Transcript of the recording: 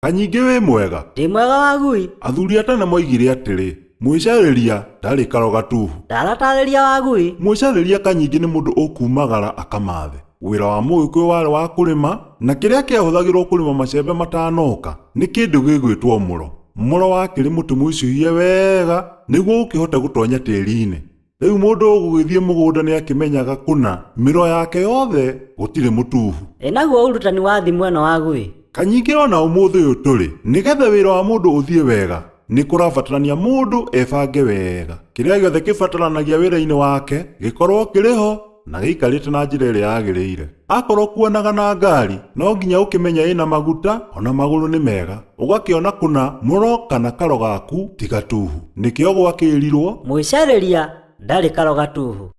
Kanyingi wi mwega? Ndi mwega Wagui. Athuri atana moigire atiri, mwicariria ndari karoga tuhu. Ndaratariria Wagui. Mwicariria Kanyingi ni mundu ukumagara akamathe. Wira wa Mugikuyu wari wa kurima, na kiria kiahuthagirwo kurima macembe matanoka ni kindu gigwitwo muro. Muro wakiri muti muicũhie wega niguo ukihote gutonya tĩri-inĩ. Riu mundu ugugithie mugunda ni akimenyaga kuna miro yake yothe gutire mutuhu. Naguo urutani wa thimu eno Wagui. Kanyingi ona umuthi uyu turi nigetha wira wa mundu uthie wega ni kurabatarania mundu ebange wega. Kiria giothe kibataranagia wira-ini wake gikorwo kiriho na giikarite na njira iria yagiriire. Akorwo kuonaga na ngari no nginya ukimenya ina maguta ona maguru ni mega. Ugakiona kuna muro kana karo gaku ti gatuhu. Nikio gwakirirwo mwicariria ndari karoga tuhu.